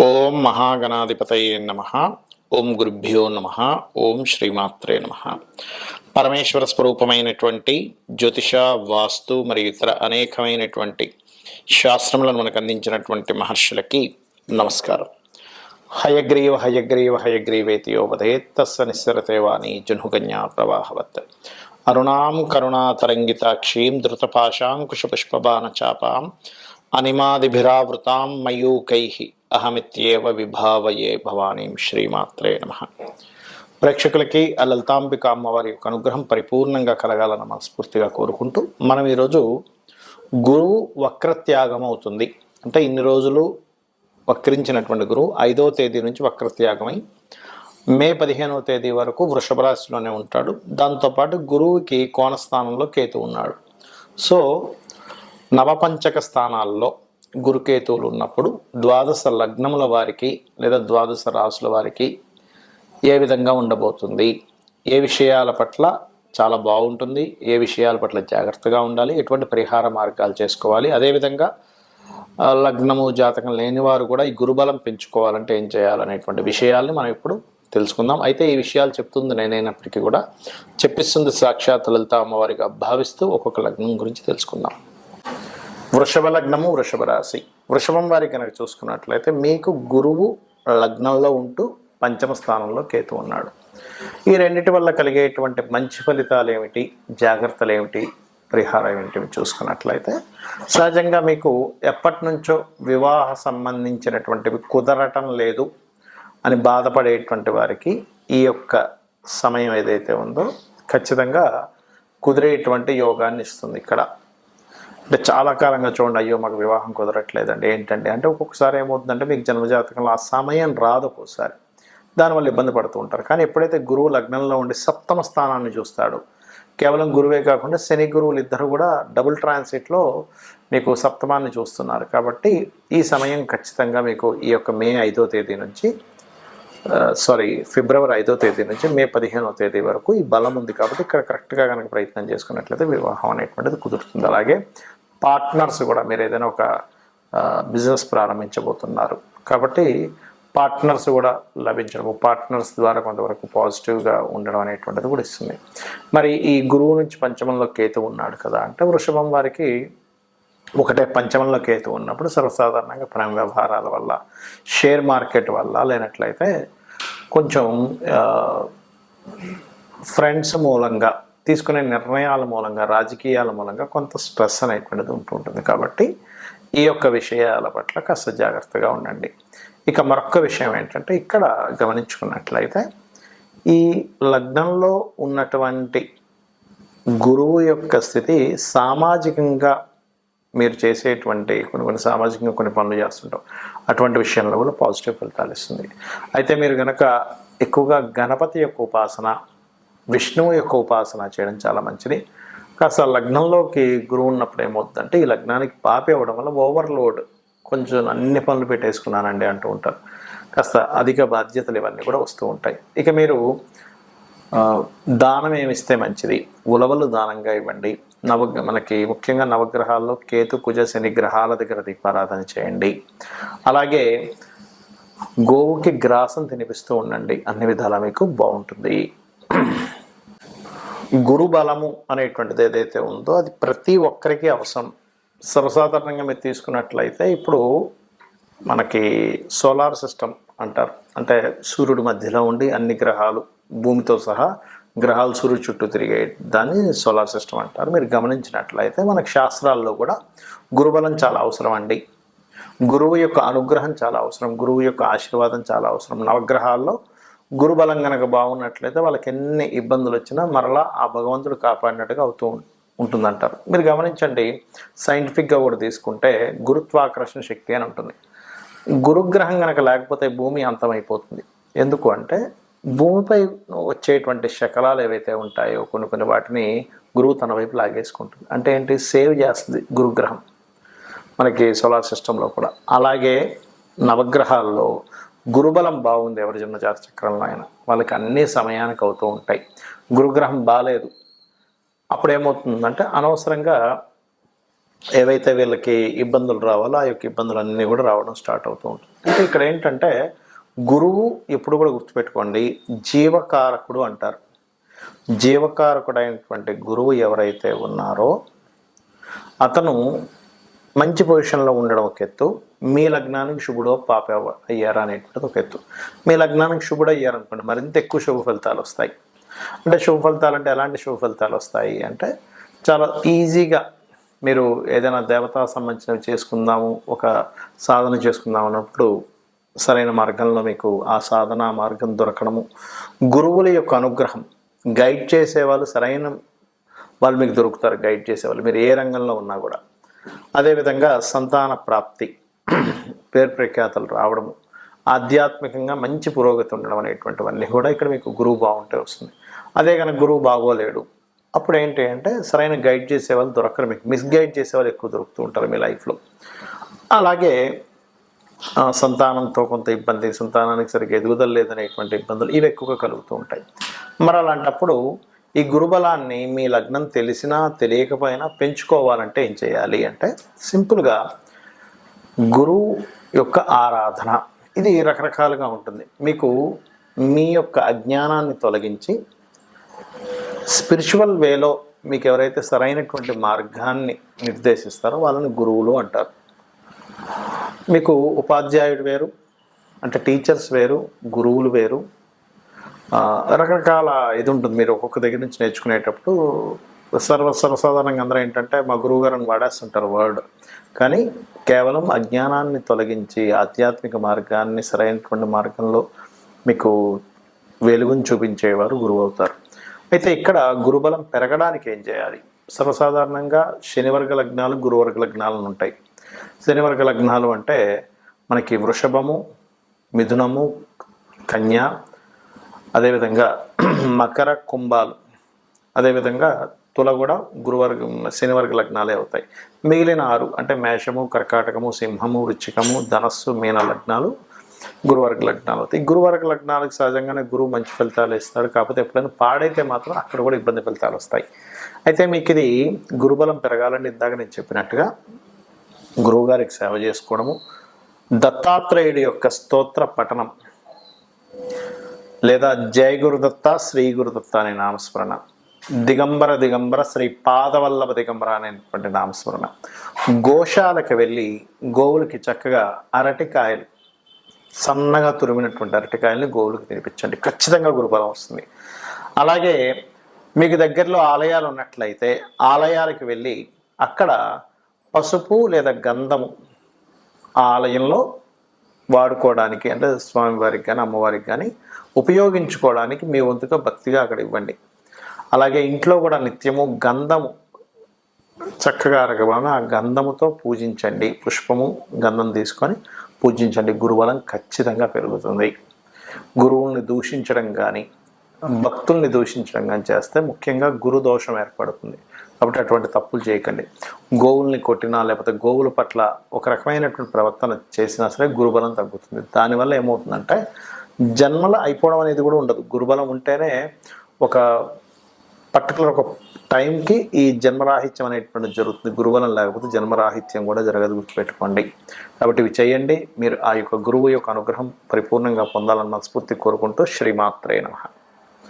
ఓం మహాగణాధిపతయే నమ. ఓం గురుభ్యో నమ. ఓం శ్రీమాత్రే నమ. పరమేశ్వర స్వరూపమైనటువంటి జ్యోతిష, వాస్తు మరియు ఇతర అనేకమైనటువంటి శాస్త్రములను మనకు అందించినటువంటి మహర్షులకి నమస్కారం. హయగ్రీవ హయగ్రీవ హయగ్రీవేతియోపదేత్ తస్స నిస్సరతే వాణి జున్హుకన్యా ప్రవాహవత్. అరుణాం కరుణాతరంగితాక్షీం ధృతపాశాంకుశపుష్పబాణచాపాం అనిమాదిభిరావృతాం మయూకైః అహమిత్యేవ విభావయే భవానీం. శ్రీమాత్రే నమః. ప్రేక్షకులకి ఆ లలితాంబిక అమ్మవారి యొక్క అనుగ్రహం పరిపూర్ణంగా కలగాలని మనస్ఫూర్తిగా కోరుకుంటూ మనం ఈరోజు గురువు వక్రత్యాగం అవుతుంది అంటే ఇన్ని రోజులు వక్రించినటువంటి గురువు 5వ తేదీ నుంచి వక్రత్యాగమై మే 15వ తేదీ వరకు వృషభ రాశిలోనే ఉంటాడు. దాంతోపాటు గురువుకి కోణస్థానంలో కేతు ఉన్నాడు. సో నవపంచక స్థానాల్లో గురుకేతువులు ఉన్నప్పుడు ద్వాదశ లగ్నముల వారికి లేదా ద్వాదశ రాశుల వారికి ఏ విధంగా ఉండబోతుంది, ఏ విషయాల పట్ల చాలా బాగుంటుంది, ఏ విషయాల పట్ల జాగ్రత్తగా ఉండాలి, ఎటువంటి పరిహార మార్గాలు చేసుకోవాలి, అదేవిధంగా లగ్నము జాతకం లేనివారు కూడా ఈ గురుబలం పెంచుకోవాలంటే ఏం చేయాలనేటువంటి విషయాల్ని మనం ఇప్పుడు తెలుసుకుందాం. అయితే ఈ విషయాలు చెప్తుంది నేనైనప్పటికీ కూడా చెప్పిస్తుంది సాక్షాత్ లలిత అమ్మవారిగా భావిస్తూ ఒక్కొక్క లగ్నం గురించి తెలుసుకుందాం. వృషభ లగ్నము, వృషభ రాశి. వృషభం వారికి కనుక చూసుకున్నట్లయితే మీకు గురువు లగ్నంలో ఉంటూ పంచమ స్థానంలో కేతు ఉన్నాడు. ఈ రెండిటి వల్ల కలిగేటువంటి మంచి ఫలితాలు ఏమిటి, జాగ్రత్తలు ఏమిటి, పరిహారం ఏమిటి చూసుకున్నట్లయితే సహజంగా మీకు ఎప్పటి నుంచో వివాహ సంబంధించినటువంటివి కుదరటం లేదు అని బాధపడేటువంటి వారికి ఈ యొక్క సమయం ఏదైతే ఉందో ఖచ్చితంగా కుదిరేటువంటి యోగాన్ని ఇస్తుంది. ఇక్కడ అంటే చాలా కాలంగా చూడండి, అయ్యో మాకు వివాహం కుదరట్లేదండి ఏంటండి అంటే ఒక్కొక్కసారి ఏమవుతుందంటే మీకు జన్మజాతకంలో ఆ సమయం రాదు, ఒక్కోసారి దానివల్ల ఇబ్బంది పడుతూ ఉంటారు. కానీ ఎప్పుడైతే గురువు లగ్నంలో ఉండి సప్తమ స్థానాన్ని చూస్తాడు, కేవలం గురువే కాకుండా శని గురువులు ఇద్దరు కూడా డబుల్ ట్రాన్సిట్లో మీకు సప్తమాన్ని చూస్తున్నారు. కాబట్టి ఈ సమయం ఖచ్చితంగా మీకు ఈ యొక్క మే 5వ తేదీ నుంచి ఫిబ్రవరి 5వ తేదీ నుంచి మే 15వ తేదీ వరకు ఈ బలం ఉంది. కాబట్టి ఇక్కడ కరెక్ట్గా కనుక ప్రయత్నం చేసుకున్నట్లయితే వివాహం అనేటువంటిది కుదురుతుంది. అలాగే పార్ట్నర్స్ కూడా మీరు ఏదైనా ఒక బిజినెస్ ప్రారంభించబోతున్నారు కాబట్టి పార్ట్నర్స్ కూడా లభించడం, పార్ట్నర్స్ ద్వారా కొంతవరకు పాజిటివ్గా ఉండడం అనేటువంటిది కూడా ఇస్తుంది. మరి ఈ గురువు నుంచి పంచమంలో కేతు ఉన్నాడు కదా అంటే వృషభం వారికి ఒకటే పంచమంలో కేతు ఉన్నప్పుడు సర్వసాధారణంగా ప్రేమ వ్యవహారాల వల్ల, షేర్ మార్కెట్ వల్ల, లేనట్లయితే కొంచెం ఫ్రెండ్స్ మూలంగా తీసుకునే నిర్ణయాల మూలంగా, రాజకీయాల మూలంగా కొంత స్ట్రెస్ అనేటువంటిది ఉంటుంటుంది. కాబట్టి ఈ యొక్క విషయాల పట్ల కాస్త జాగ్రత్తగా ఉండండి. ఇక మరొక విషయం ఏంటంటే ఇక్కడ గమనించుకున్నట్లయితే ఈ లగ్నంలో ఉన్నటువంటి గురువు యొక్క స్థితి సామాజికంగా మీరు చేసేటువంటి కొన్ని సామాజికంగా కొన్ని పనులు చేస్తుంటాం, అటువంటి విషయంలో కూడా పాజిటివ్ ఫలితాలు ఇస్తుంది. అయితే మీరు కనుక ఎక్కువగా గణపతి యొక్క ఉపాసన, విష్ణువు యొక్క ఉపాసన చేయడం చాలా మంచిది. కాస్త లగ్నంలోకి గురువు ఉన్నప్పుడు ఏమవుతుందంటే ఈ లగ్నానికి పాపి అవ్వడం వల్ల ఓవర్లోడ్, కొంచెం అన్ని పనులు పెట్టేసుకున్నానండి అంటూ ఉంటారు. కాస్త అధిక బాధ్యతలు ఇవన్నీ కూడా వస్తూ ఉంటాయి. ఇక మీరు దానం ఏమిస్తే మంచిది, ఉలవలు దానంగా ఇవ్వండి. మనకి ముఖ్యంగా నవగ్రహాల్లో కేతు, కుజ, శని గ్రహాల దగ్గర దీపారాధన చేయండి. అలాగే గోవుకి గ్రాసం తినిపిస్తూ ఉండండి, అన్ని విధాలా మీకు బాగుంటుంది. గురు బలము అనేటువంటిది ఏదైతే ఉందో అది ప్రతి ఒక్కరికి అవసరం. సర్వసాధారణంగా మీరు తీసుకున్నట్లయితే ఇప్పుడు మనకి సోలార్ సిస్టమ్ అంటారు, అంటే సూర్యుడి మధ్యలో ఉండి అన్ని గ్రహాలు భూమితో సహా గ్రహాలు సూర్యుడు చుట్టూ తిరిగే దాన్ని సోలార్ సిస్టమ్ అంటారు. మీరు గమనించినట్లయితే మనకు శాస్త్రాల్లో కూడా గురుబలం చాలా అవసరం అండి. గురువు యొక్క అనుగ్రహం చాలా అవసరం, గురువు యొక్క ఆశీర్వాదం చాలా అవసరం. నవగ్రహాల్లో గురుబలం కనుక బాగున్నట్లయితే వాళ్ళకి ఎన్ని ఇబ్బందులు వచ్చినా మరలా ఆ భగవంతుడు కాపాడినట్టుగా అవుతూ ఉంటుందంటారు. మీరు గమనించండి, సైంటిఫిక్గా కూడా తీసుకుంటే గురుత్వాకర్షణ శక్తి అని ఉంటుంది. గురుగ్రహం కనుక లేకపోతే భూమి అంతమైపోతుంది. ఎందుకు అంటే భూమిపై వచ్చేటువంటి శకలాలు ఏవైతే ఉంటాయో కొన్ని వాటిని గురువు తన వైపు లాగేసుకుంటుంది. అంటే ఏంటి, సేవ్ చేస్తుంది గురుగ్రహం మనకి సోలార్ సిస్టంలో కూడా. అలాగే నవగ్రహాల్లో గురుబలం బాగుంది ఎవరి జన్మ జాతక చక్రంలో అయినా వాళ్ళకి అన్ని సమయానికి అవుతూ ఉంటాయి. గురుగ్రహం బాగాలేదు అప్పుడు ఏమవుతుందంటే అనవసరంగా ఏవైతే వీళ్ళకి ఇబ్బందులు రావాలో ఆ యొక్క ఇబ్బందులన్నీ కూడా రావడం స్టార్ట్ అవుతూ ఉంటుంది. అంటే ఇక్కడ ఏంటంటే గురువు ఎప్పుడు కూడా గుర్తుపెట్టుకోండి, జీవకారకుడు అంటారు. జీవకారకుడైనటువంటి గురువు ఎవరైతే ఉన్నారో అతను మంచి పొజిషన్లో ఉండడం ఒక ఎత్తు, మీ లగ్నానికి శుభుడో పాప అయ్యారా అనేటువంటిది ఒక ఎత్తు. మీ లగ్నానికి శుభుడు అయ్యారనుకోండి, మరింత ఎక్కువ శుభ ఫలితాలు వస్తాయి. అంటే శుభ ఫలితాలు అంటే ఎలాంటి శుభ ఫలితాలు వస్తాయి అంటే, చాలా ఈజీగా మీరు ఏదైనా దేవతా సంబంధించినవి చేసుకుందాము, ఒక సాధన చేసుకుందాం అన్నప్పుడు సరైన మార్గంలో మీకు ఆ సాధన మార్గం దొరకడము, గురువుల యొక్క అనుగ్రహం, గైడ్ చేసేవాళ్ళు సరైన వాళ్ళు మీకు దొరుకుతారు. గైడ్ చేసేవాళ్ళు మీరు ఏ రంగంలో ఉన్నా కూడా. అదేవిధంగా సంతాన ప్రాప్తి, పేరు ప్రఖ్యాతలు రావడము, ఆధ్యాత్మికంగా మంచి పురోగతి ఉండడం అనేటువంటివన్నీ కూడా ఇక్కడ మీకు గురువు బాగుంటే వస్తుంది. అదే కనుక గురువు బాగోలేడు, అప్పుడు ఏంటి అంటే సరైన గైడ్ చేసేవాళ్ళు దొరకరు, మీకు మిస్గైడ్ చేసేవాళ్ళు ఎక్కువ దొరుకుతూ ఉంటారు మీ లైఫ్లో. అలాగే సంతానంతో కొంత ఇబ్బంది, సంతానానికి సరిగ్గా ఎదుగుదల లేదనేటువంటి ఇబ్బందులు ఇవి ఎక్కువగా కలుగుతూ ఉంటాయి. మరి అలాంటప్పుడు ఈ గురుబలాన్ని మీ లగ్నం తెలిసినా తెలియకపోయినా పెంచుకోవాలంటే ఏం చేయాలి అంటే, సింపుల్గా గురువు యొక్క ఆరాధన, ఇది రకరకాలుగా ఉంటుంది. మీకు మీ యొక్క అజ్ఞానాన్ని తొలగించి స్పిరిచువల్ వేలో మీకు ఎవరైతే సరైనటువంటి మార్గాన్ని నిర్దేశిస్తారో వాళ్ళని గురువులు అంటారు. మీకు ఉపాధ్యాయుడు వేరు, అంటే టీచర్స్ వేరు, గురువులు వేరు, రకరకాల ఇది ఉంటుంది. మీరు ఒక్కొక్క దగ్గర నుంచి నేర్చుకునేటప్పుడు సర్వసాధారణంగా అందరూ ఏంటంటే మా గురువుగారిని వాడేస్తుంటారు వర్డ్, కానీ కేవలం అజ్ఞానాన్ని తొలగించి ఆధ్యాత్మిక మార్గాన్ని సరైనటువంటి మార్గంలో మీకు వెలుగుని చూపించేవారు గురువు అవుతారు. అయితే ఇక్కడ గురుబలం పెరగడానికి ఏం చేయాలి? సర్వసాధారణంగా శనివర్గ లగ్నాలు, గురువర్గ లగ్నాలు ఉంటాయి. శనివర్గ లగ్నాలు అంటే మనకి వృషభము, మిథునము, కన్య, అదేవిధంగా మకర, కుంభాలు, అదేవిధంగా తుల కూడా శనివర్గ లగ్నాలే అవుతాయి. మిగిలిన 6 అంటే మేషము, కర్కాటకము, సింహము, వృశ్చికము, ధనస్సు, మీన లగ్నాలు గురువర్గ లగ్నాలు అవుతాయి. గురువర్గ లగ్నాలకు సహజంగానే గురువు మంచి ఫలితాలు ఇస్తాడు, కాకపోతే ఎప్పుడైనా పాడైతే మాత్రం అక్కడ కూడా ఇబ్బంది ఫలితాలు వస్తాయి. అయితే మీకు ఇది గురుబలం పెరగాలని ఇందాక నేను చెప్పినట్టుగా గురువు గారికి సేవ చేసుకోవడము, దత్తాత్రేయుడి యొక్క స్తోత్ర పఠనం, లేదా జయ గురుదత్త, శ్రీ గురుదత్త అనే నామస్మరణ, దిగంబర దిగంబర శ్రీ పాదవల్లభ దిగంబర అనేటువంటి నామస్మరణ, గోశాలకు వెళ్ళి గోవులకి చక్కగా అరటికాయలు, సన్నగా తురిమినటువంటి అరటికాయలని గోవులకు తినిపించండి, ఖచ్చితంగా గురుబలం వస్తుంది. అలాగే మీకు దగ్గరలో ఆలయాలు ఉన్నట్లయితే ఆలయాలకు వెళ్ళి అక్కడ పసుపు లేదా గంధము ఆ ఆలయంలో వాడుకోవడానికి, అంటే స్వామివారికి కానీ అమ్మవారికి కానీ ఉపయోగించుకోవడానికి మీ వంతుగా భక్తిగా అక్కడ ఇవ్వండి. అలాగే ఇంట్లో కూడా నిత్యము గంధము చక్కగా అరగబడిన ఆ గంధముతో పూజించండి, పుష్పము గంధం తీసుకొని పూజించండి. గురుబలం ఖచ్చితంగా పెరుగుతుంది. గురువుల్ని దూషించడం కానీ భక్తుల్ని దూషించడం కానీ చేస్తే ముఖ్యంగా గురు దోషం ఏర్పడుతుంది. కాబట్టి అటువంటి తప్పులు చేయకండి. గోవుల్ని కొట్టినా లేకపోతే గోవుల పట్ల ఒక రకమైనటువంటి ప్రవర్తన చేసినా సరే గురుబలం తగ్గుతుంది. దానివల్ల ఏమవుతుందంటే జన్మల అయిపోవడం అనేది కూడా ఉండదు. గురుబలం ఉంటేనే ఒక పర్టికులర్ ఒక టైంకి ఈ జన్మరాహిత్యం అనేటువంటి జరుగుతుంది. గురుబలం లేకపోతే జన్మరాహిత్యం కూడా జరగదు, గుర్తుపెట్టుకోండి. కాబట్టి ఇవి చేయండి. మీరు ఆ యొక్క గురువు యొక్క అనుగ్రహం పరిపూర్ణంగా పొందాలన్న స్ఫూర్తి కోరుకుంటూ శ్రీమాత్రే నమః.